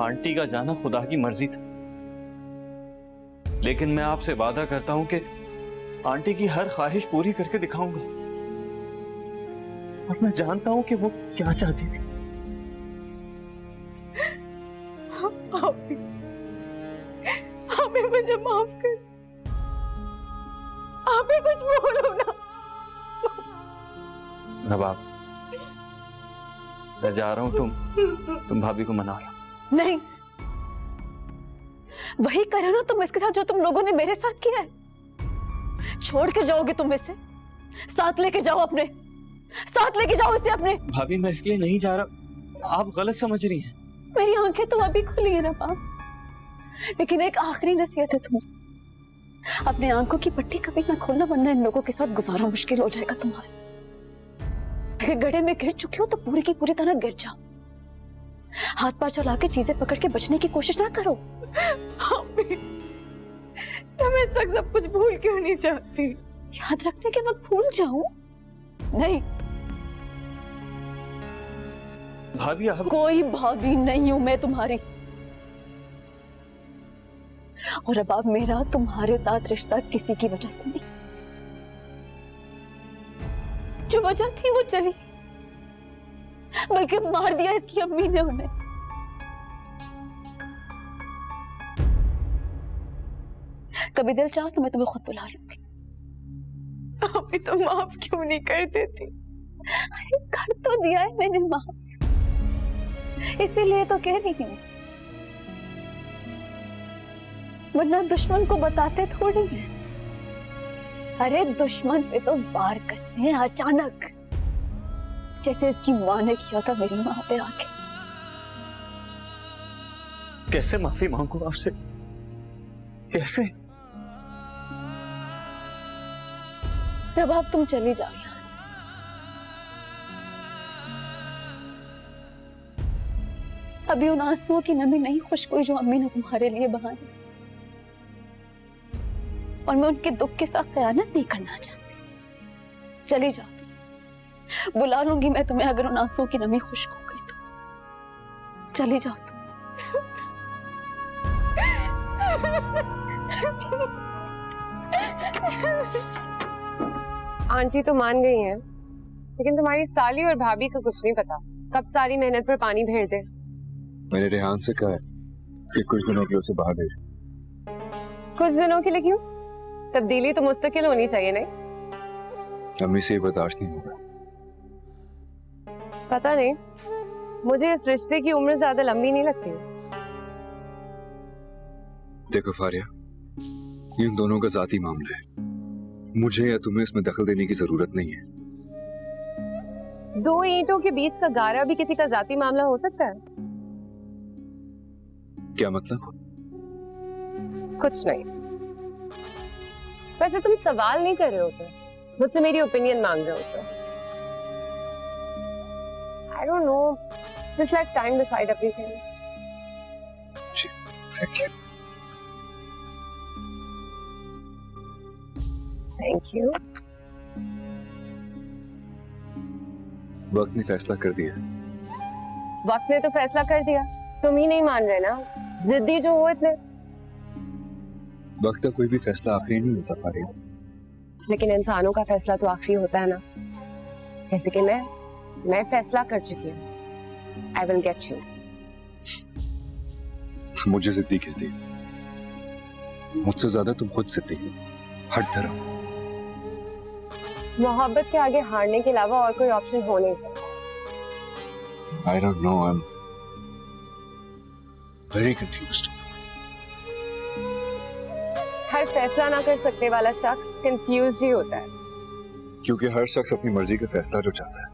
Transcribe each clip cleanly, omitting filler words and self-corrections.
Aunty का जाना खुदा की मर्जी था, लेकिन मैं आपसे वादा करता हूं कि आंटी की हर ख्वाहिश पूरी करके दिखाऊंगा। और मैं जानता हूं कि वो क्या चाहती थी। हमें मुझे माफ कर, आप ही कुछ बोलो ना। रबाब, मैं जा रहा हूं, तुम भाभी को मना लो। नहीं, वही करो ना तुम इसके साथ जो तुम लोगों ने मेरे साथ किया है। छोड़ के जाओगे तुम इसे? साथ लेके जाओ, अपने साथ लेके जाओ इसे अपने। भाभी मैं इसलिए नहीं जा रहा, आप गलत समझ रही हैं। मेरी आंखें तो अभी खुली है ना बाप, लेकिन एक आखिरी नसीहत है तुमसे, अपने आंखों की पट्टी कभी ना खोलना, वरना इन लोगों के साथ गुजारा मुश्किल हो जाएगा तुम्हारा। अगर गड्ढे में गिर चुके हो तो पूरी की पूरी तरह गिर जाओ। हाथ पांव चला के चीजें पकड़ के बचने की कोशिश ना करो। तुम इस वक्त सब कुछ भूल क्यों नहीं चाहती? याद रखने के वक्त भूल जाऊं? नहीं, भाभी आप कोई भाभी नहीं हूं मैं तुम्हारी। और अब आप मेरा तुम्हारे साथ रिश्ता किसी की वजह से नहीं, जो वजह थी वो चली, बल्कि मार दिया इसकी अम्मी ने उन्हें। कभी दिल चाहो तो मैं तुम्हें खुद बुला लूंगी। अभी तो माफ क्यों नहीं कर देती? अरे कर तो दिया है मैंने माफ, इसीलिए तो कह रही हूं, वरना दुश्मन को बताते थोड़ी है। अरे दुश्मन पे तो वार करते हैं अचानक, जैसे इसकी माँ ने किया था मेरी माँ पे आके। कैसे माफी मांगू आपसे? कैसे? अब आप तुम चली जाओ यहां से। अभी उन आंसुओं की नमी नहीं खुशबू जो अम्मी ने तुम्हारे लिए बहाई, और मैं उनके दुख के साथ खयानत नहीं करना चाहती। चली जाओ तुम, बुला लूंगी मैं तुम्हें अगर उन आंसुओं की नमी खुश्क हो गई तो। चली जाओ तुम। आंटी तो मान गई हैं, लेकिन तुम्हारी साली और भाभी का कुछ नहीं पता कब सारी मेहनत पर पानी फेर दे। मैंने रेहान से कहा है कि कुछ दिनों के लिए उसे बाहर भेज। कुछ दिनों के लिए क्यों? तब्दीली तो मुस्तकिल होनी चाहिए नहीं? अम्मी से ये बर्दाश्त नहीं होगा। पता नहीं, मुझे इस रिश्ते की उम्र ज्यादा लंबी नहीं लगती। देखो फारिया, ये उन दोनों का जाती मामला है, मुझे या तुम्हें इसमें दखल देने की जरूरत नहीं है। दो ईंटों के बीच का गारा भी किसी का जाती मामला हो सकता है? क्या मतलब? कुछ नहीं। वैसे तुम सवाल नहीं कर रहे होते, मुझसे मेरी ओपिनियन मांग रहे होते। I don't know, just let time decide everything. Thank you. Thank you. वक्त ने फैसला कर दिया। वक्त ने तो फैसला कर दिया, तुम ही नहीं मान रहे ना, जिद्दी जो हो इतने। वक्त का कोई भी फैसला आखिरी नहीं होता फारिया। लेकिन इंसानों का फैसला तो आखिरी होता है ना। जैसे कि मैं फैसला कर चुकी हूँ। I will get you. तुम मुझे जिद्दी कहती, मुझसे ज्यादा तुम खुद जिद्दी, हट धर्म। मोहब्बत के आगे हारने के अलावा और कोई ऑप्शन हो नहीं सकता। I don't know, I'm very confused. हर फैसला ना कर सकने वाला शख्स कंफ्यूज्ड ही होता है। क्योंकि हर शख्स अपनी मर्जी का फैसला जो चाहता है।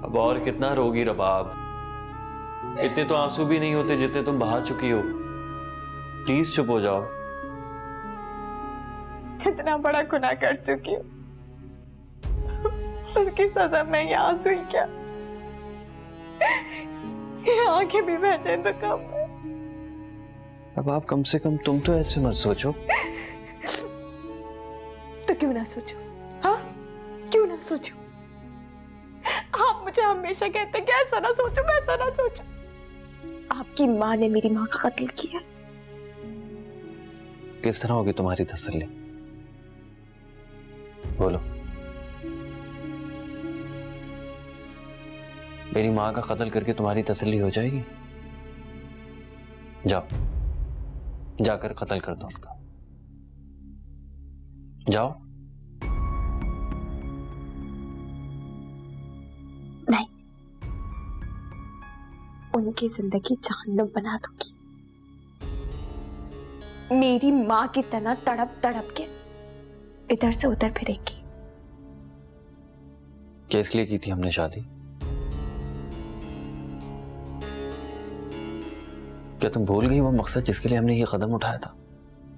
अब और कितना रोगी रबाब? इतने तो आंसू भी नहीं होते जितने तुम बहा चुकी हो। प्लीज चुप हो जाओ। जितना बड़ा गुनाह कर चुकी हूँ, उसकी सजा मैं ये आंसू ही क्या, ये आंखें भी बह जाए तो कम है। अब आप कम से कम तुम तो ऐसे मत सोचो। तो क्यों ना सोचो, ना सोचूं। आप मुझे हमेशा कहते हैं कि ऐसा ना सोचो, वैसा ना सोचो। आपकी माँ ने मेरी माँ का कत्ल किया। किस तरह होगी तुम्हारी तसल्ली? बोलो। मेरी माँ का कत्ल करके तुम्हारी तसल्ली हो जाएगी? जाओ, जाकर कत्ल कर दो उनका। जाओ। नहीं, उनकी जिंदगी जहन्नुम बना दूंगी। मेरी माँ की तरह तड़प तड़प के इधर से उधर फिरेगी। किस लिए की थी हमने शादी? क्या तुम भूल गई वो मकसद जिसके लिए हमने ये कदम उठाया था?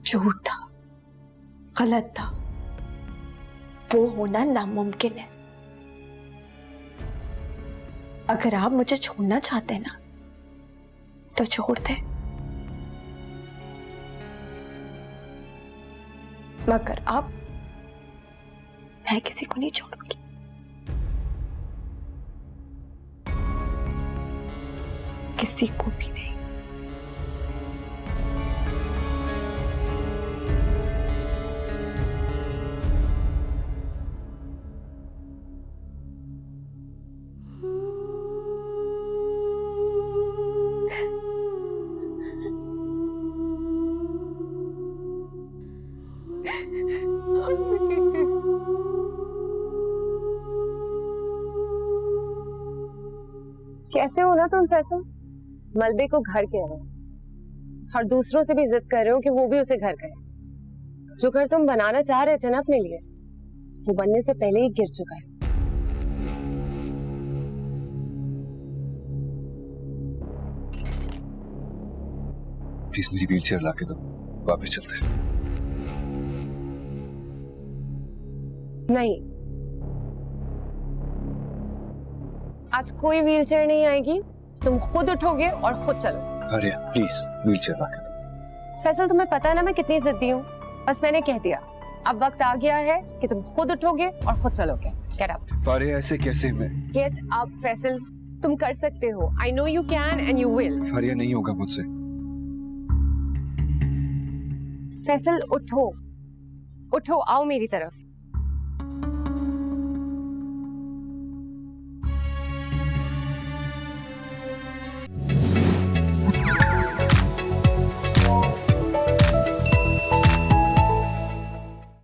झूठ था, गलत था, वो होना नामुमकिन है। अगर आप मुझे छोड़ना चाहते हैं ना, तो छोड़ दे, मगर अब मैं किसी को नहीं छोड़ूंगी। किसी को भी नहीं। कैसे हो ना तुम फैसल? मलबे को घर कह रहे हो और दूसरों से भी जिद कर रहे हो कि वो भी उसे घर कहे। जो घर तुम बनाना चाह रहे थे ना अपने लिए, वो बनने से पहले ही गिर चुका है। प्लीज मेरी व्हीलचेयर लाके दो, वापस चलते हैं। नहीं, आज कोई व्हीलचेयर नहीं आएगी। तुम खुद उठोगे और खुद चलो। फारिया प्लीज व्हीलचेयर लाके दो। फैसल, तुम्हें पता है ना मैं कितनी जिद्दी हूँ। बस मैंने कह दिया, अब वक्त आ गया है कि तुम खुद उठोगे और खुद चलोगे। Get up. फारिया ऐसे कैसे? मैं गेट अप फैसल, तुम कर सकते हो। I know you can and you will. Faria नहीं होगा मुझसे। फैसल उठो, उठो, आओ मेरी तरफ।